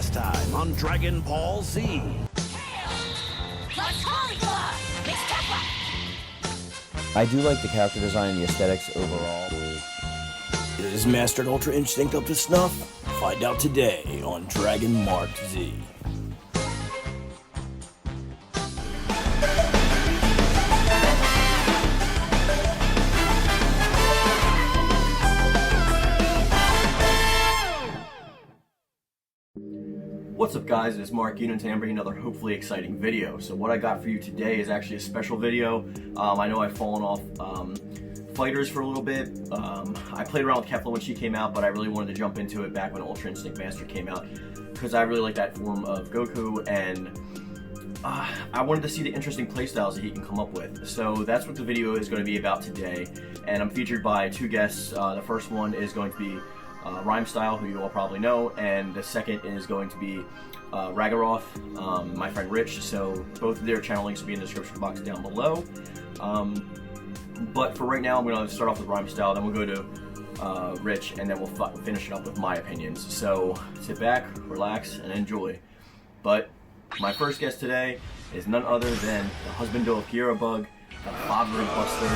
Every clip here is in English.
last time on Dragon Ball Z. I do like the character design and the aesthetics overall. Is Mastered Ultra Instinct up to snuff? Find out today on Dragon Ball Z. What's up guys, it's Mark Yoon and today I'm bringing another hopefully exciting video. So what I got for you today is actually a special video. I know I've fallen off FighterZ for a little bit. I played around with Kefla when she came out, but I really wanted to jump into it back when Ultra Instinct Master came out because I really like that form of Goku, and I wanted to see the interesting playstyles that he can come up with. So that's what the video is going to be about today, and I'm featured by two guests. The first one is going to be Rhymestyle, who you all probably know, and the second is going to be Ragiroth, my friend Rich. So both of their channel links will be in the description box down below. But for right now, I'm going to start off with Rhymestyle, then we'll go to Rich, and then we'll finish it up with my opinions. So sit back, relax, and enjoy. But my first guest today is none other than the husband of Kiera Bug, the father of Buster,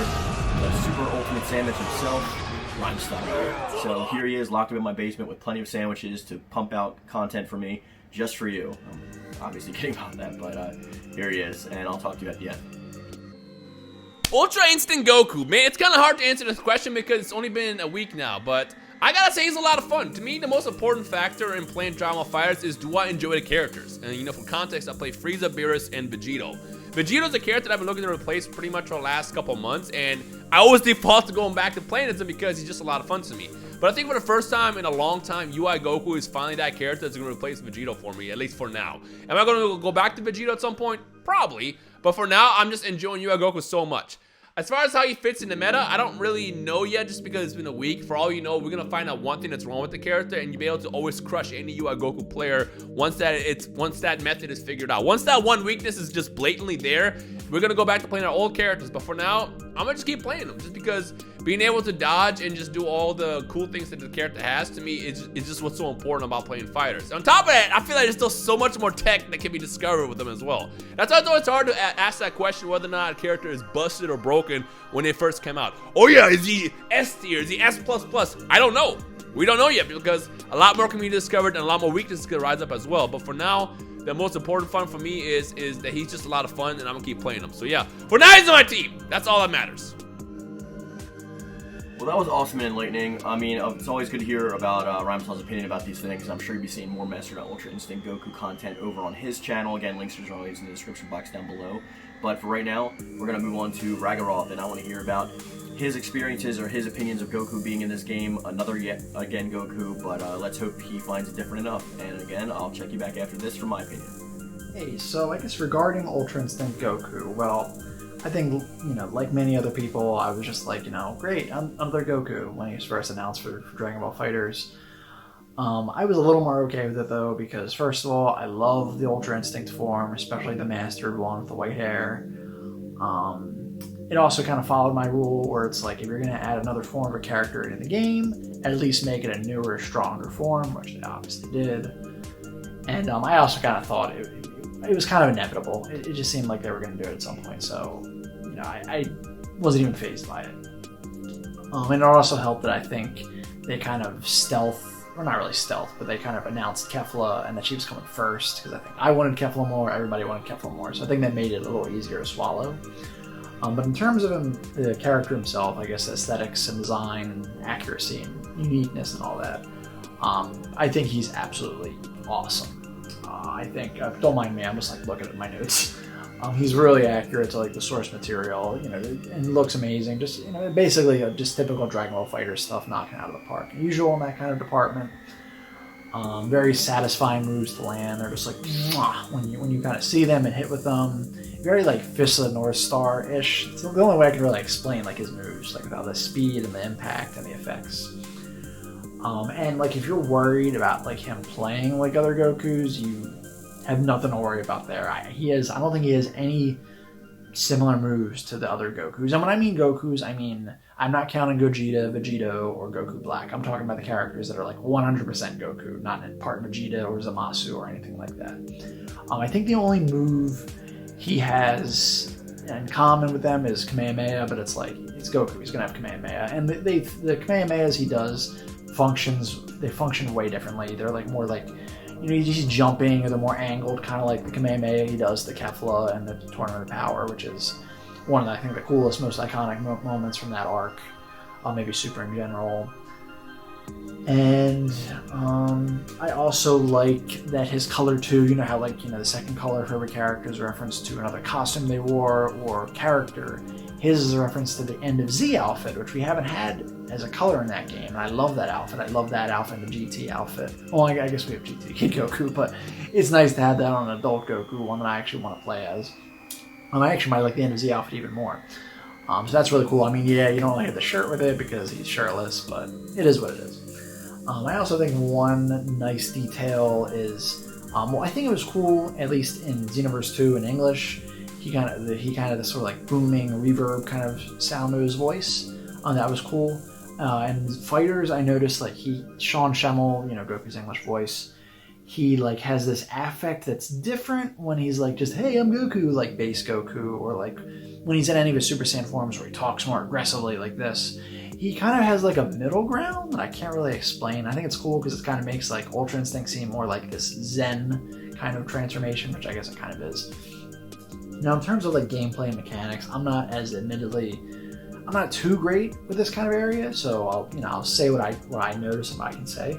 the super ultimate sandwich himself, Rhymestyle. So here he is, locked up in my basement with plenty of sandwiches to pump out content for me, just for you. I'm obviously kidding about that, but here he is, and I'll talk to you at the end. Ultra Instinct Goku, man, it's kind of hard to answer this question because it's only been a week now, but I gotta say he's a lot of fun. To me, the most important factor in playing Dragon Ball FighterZ is, do I enjoy the characters? And you know, for context, I play Frieza, Beerus, and Vegito. Vegito's a character that I've been looking to replace pretty much for the last couple months, and I always default to going back to playing as him because he's just a lot of fun to me. But I think for the first time in a long time, UI Goku is finally that character that's going to replace Vegito for me, at least for now. Am I going to go back to Vegito at some point? Probably. But for now, I'm just enjoying UI Goku so much. As far as how he fits in the meta, I don't really know yet just because it's been a week. For all you know, we're going to find out one thing that's wrong with the character, and you'll be able to always crush any UI Goku player once that method is figured out. Once that one weakness is just blatantly there, we're going to go back to playing our old characters. But for now, I'm going to just keep playing them just because being able to dodge and just do all the cool things that the character has, to me, is just what's so important about playing fighters. On top of that, I feel like there's still so much more tech that can be discovered with them as well. That's why I thought it's hard to ask that question whether or not a character is busted or broken when they first came out. Oh yeah, is he S tier? Is he S++? I don't know. We don't know yet because a lot more can be discovered and a lot more weaknesses can rise up as well. But for now, the most important fun for me is that he's just a lot of fun, and I'm gonna keep playing him. So yeah, for now he's on my team. That's all that matters. Well, that was awesome and enlightening. I mean, it's always good to hear about Rhymestyle's opinion about these things. I'm sure you'll be seeing more Master Ultra Instinct Goku content over on his channel. Again, links are always in the description box down below. But for right now, we're going to move on to Ragiroth, and I want to hear about his experiences or his opinions of Goku being in this game. Another again Goku, but let's hope he finds it different enough. And again, I'll check you back after this for my opinion. Hey, so I guess regarding Ultra Instinct Goku, well, I think, you know, like many other people, I was just like, you know, great, another Goku when he was first announced for Dragon Ball FighterZ. I was a little more okay with it though, because first of all, I love the Ultra Instinct form, especially the mastered one with the white hair. It also kind of followed my rule where it's like, if you're going to add another form of a character in the game, at least make it a newer, stronger form, which they obviously did. And I also kind of thought it was kind of inevitable. It just seemed like they were going to do it at some point, so you know, I wasn't even fazed by it. And it also helped that I think they kind of or not really stealth, but they kind of announced Kefla and that she was coming first, because I think I wanted Kefla more, everybody wanted Kefla more, so I think that made it a little easier to swallow. But in terms of the character himself, I guess aesthetics and design and accuracy and uniqueness and all that, I think he's absolutely awesome. I think, don't mind me, I'm just like looking at my notes. He's really accurate to like the source material, you know, and looks amazing. Just, you know, basically just typical Dragon Ball FighterZ stuff knocking out of the park. Usual in that kind of department. Very satisfying moves to land. They're just like mwah, when you kind of see them and hit with them. Very like Fist of the North Star-ish. It's the only way I can really explain like his moves, like without the speed and the impact and the effects. And like if you're worried about like him playing like other Gokus, you have nothing to worry about there. I don't think he has any similar moves to the other Gokus. And when I mean Gokus, I mean, I'm not counting Gogeta, Vegito, or Goku Black. I'm talking about the characters that are like 100% Goku, not part Vegeta or Zamasu or anything like that. I think the only move he has in common with them is Kamehameha, but it's like, it's Goku, he's gonna have Kamehameha. And the Kamehamehas he does they function way differently. They're like more like, you know, he's jumping, or they're more angled, kind of like the Kamehameha he does, the Kefla and the Tournament of Power, which is one of, I think, the coolest, most iconic moments from that arc, maybe Super in general. And I also like that his color too, you know how like, you know, the second color for every character is a reference to another costume they wore or character. His is a reference to the End of Z outfit, which we haven't had as a color in that game. And I love that outfit. I love that outfit in the GT outfit. Well, I guess we have GT Kid Goku, but it's nice to have that on an adult Goku, one that I actually want to play as. I actually might like the End of Z outfit even more. So that's really cool. I mean, yeah, you don't really have the shirt with it because he's shirtless, but it is what it is. I also think one nice detail is, well, I think it was cool, at least in Xenoverse 2 in English, he kind of this sort of like booming reverb kind of sound to his voice. That was cool. And FighterZ, I noticed like Sean Schemmel, you know, Goku's English voice, he like has this affect that's different when he's like just, hey, I'm Goku, like base Goku, or like when he's in any of his Super Saiyan forms where he talks more aggressively like this. He kind of has like a middle ground that I can't really explain. I think it's cool because it kind of makes like Ultra Instinct seem more like this Zen kind of transformation, which I guess it kind of is. Now, in terms of like gameplay and mechanics, I'm not too great with this kind of area, so I'll say what I notice and what I can say.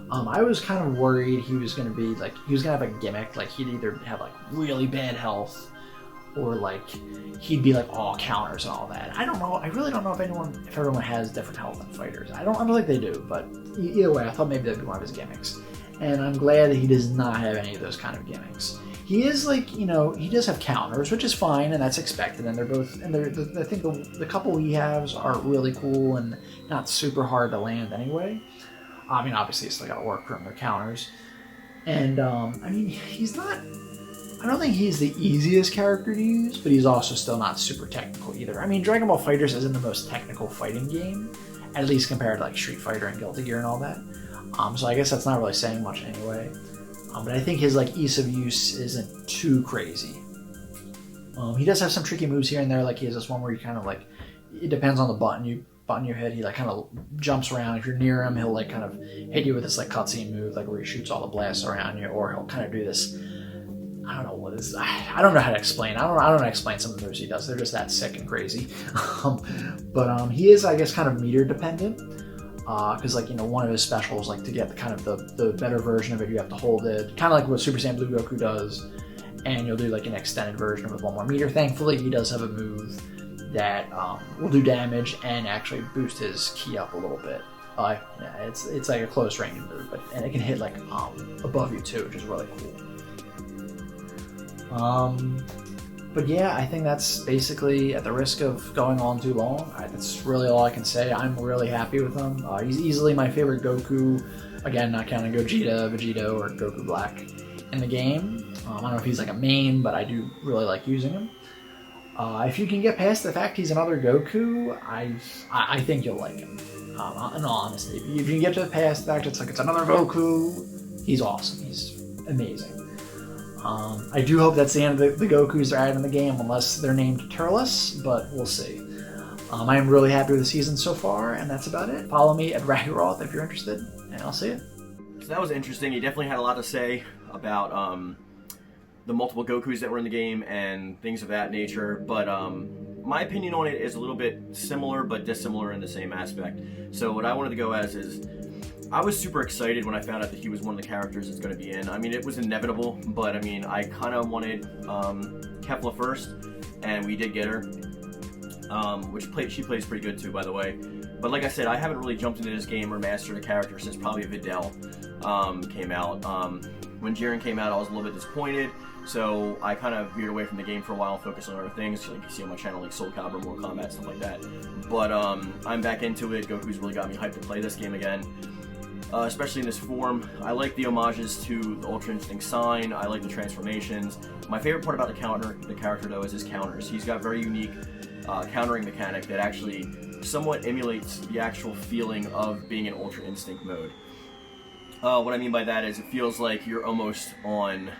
I was kind of worried he was going to have a gimmick, like he'd either have like really bad health, or like he'd be like all counters and all that. I don't know. I really don't know if everyone has different health in FighterZ. I don't think they do, but either way, I thought maybe that'd be one of his gimmicks. And I'm glad that he does not have any of those kind of gimmicks. He is like, you know, he does have counters, which is fine, and that's expected. And I think the couple he has are really cool and not super hard to land anyway. I mean, obviously, it's still got to work from their counters. And I mean, I don't think he's the easiest character to use, but he's also still not super technical either. I mean, Dragon Ball FighterZ isn't the most technical fighting game, at least compared to like Street Fighter and Guilty Gear and all that. So I guess that's not really saying much anyway. But I think his like ease of use isn't too crazy. He does have some tricky moves here and there, like he has this one where you kind of like, it depends on the button you hit, he like kind of jumps around. If you're near him, he'll like kind of hit you with this like cutscene move, like where he shoots all the blasts around you, or he'll kind of do this, I don't know what it is. I don't know how to explain. I don't know how to explain some of the moves he does. They're just that sick and crazy. But he is, I guess, kind of meter dependent. Because like, you know, one of his specials, like to get kind of the better version of it, you have to hold it, kind of like what Super Saiyan Blue Goku does, and you'll do like an extended version with one more meter. Thankfully, he does have a move that will do damage and actually boost his ki up a little bit. Yeah, it's like a close range move, and it can hit like above you too, which is really cool. But yeah, I think that's basically, at the risk of going on too long, that's really all I can say. I'm really happy with him. He's easily my favorite Goku. Again, not counting Gogeta, Vegito, or Goku Black in the game. I don't know if he's like a main, but I do really like using him. If you can get past the fact he's another Goku, I think you'll like him. In all honesty, if you can get past the fact it's another Goku, he's awesome. He's amazing. I do hope that's the end of the Gokus they're adding in the game, unless they're named Turles, but we'll see. I am really happy with the season so far, and that's about it. Follow me at Ragiroth if you're interested, and I'll see you. So that was interesting. He definitely had a lot to say about the multiple Gokus that were in the game and things of that nature, but my opinion on it is a little bit similar but dissimilar in the same aspect. So what I wanted to go as is, I was super excited when I found out that he was one of the characters that's going to be in. I mean, it was inevitable, but I mean, I kind of wanted Kefla first, and we did get her, she plays pretty good too, by the way. But like I said, I haven't really jumped into this game or mastered a character since probably Videl came out. When Jiren came out, I was a little bit disappointed, so I kind of veered away from the game for a while and focused on other things, like you see on my channel, like Soul Calibur, Mortal Kombat, stuff like that. But I'm back into it. Goku's really got me hyped to play this game again. especially in this form. I like the homages to the Ultra Instinct sign. I like the transformations. My favorite part about the character though is his counters. He's got very unique countering mechanic that actually somewhat emulates the actual feeling of being in Ultra Instinct mode. What I mean by that is it feels like you're almost on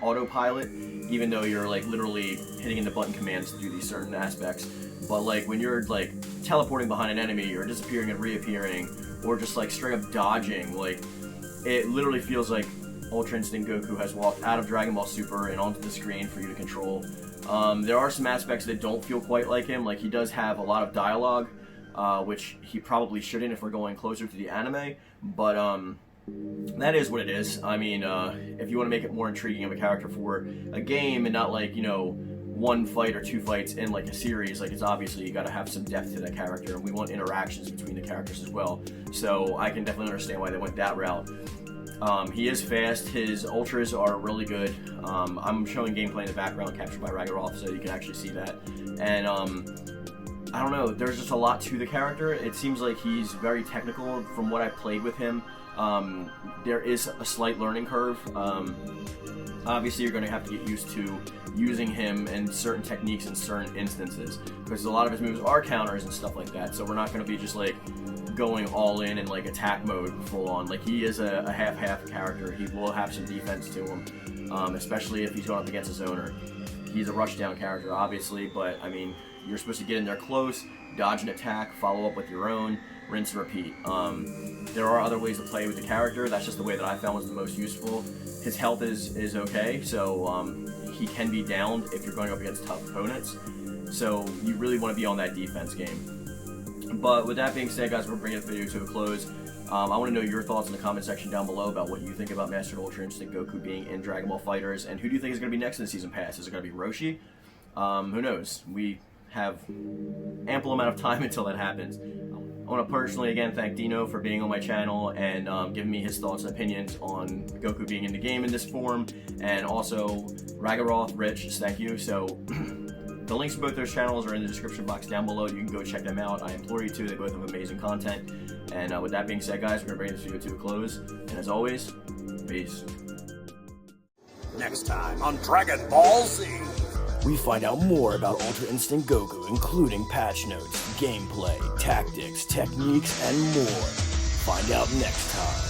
autopilot, even though you're like literally hitting in the button commands to do these certain aspects. But like when you're like teleporting behind an enemy or disappearing and reappearing, or just like straight up dodging, like it literally feels like Ultra Instinct Goku has walked out of Dragon Ball Super and onto the screen for you to control. There are some aspects that don't feel quite like him. Like he does have a lot of dialogue, which he probably shouldn't if we're going closer to the anime, but that is what it is. I mean, if you want to make it more intriguing of a character for a game and not like, you know, one fight or two fights in like a series, like it's obviously you gotta have some depth to that character, and we want interactions between the characters as well. So I can definitely understand why they went that route. He is fast, his ultras are really good. I'm showing gameplay in the background captured by Ragiroth so you can actually see that. And I don't know, there's just a lot to the character. It seems like he's very technical from what I've played with him. There is a slight learning curve. Obviously you're going to have to get used to using him and certain techniques in certain instances, because a lot of his moves are counters and stuff like that, so we're not going to be just like going all in like attack mode full on. Like he is a half-half character. He will have some defense to him, especially if he's going up against his owner. He's a rushdown character obviously, but I mean you're supposed to get in there close, dodge an attack, follow up with your own, rinse and repeat. There are other ways to play with the character. That's just the way that I found was the most useful. His health is okay, so he can be downed if you're going up against tough opponents. So you really want to be on that defense game. But with that being said, guys, we're bringing the video to a close. I want to know your thoughts in the comment section down below about what you think about Master Ultra Instinct Goku being in Dragon Ball FighterZ, and who do you think is going to be next in the Season Pass? Is it going to be Roshi? Who knows? We have ample amount of time until that happens. I want to personally again thank Dino for being on my channel and giving me his thoughts and opinions on Goku being in the game in this form, and also Ragiroth, Rich, thank you. So the links to both those channels are in the description box down below. You can go check them out. I implore you to. They both have amazing content. And with that being said, guys, we're going to bring this video to a close. And as always, peace. Next time on Dragon Ball Z. We find out more about Ultra Instinct Goku, including patch notes, gameplay, tactics, techniques, and more. Find out next time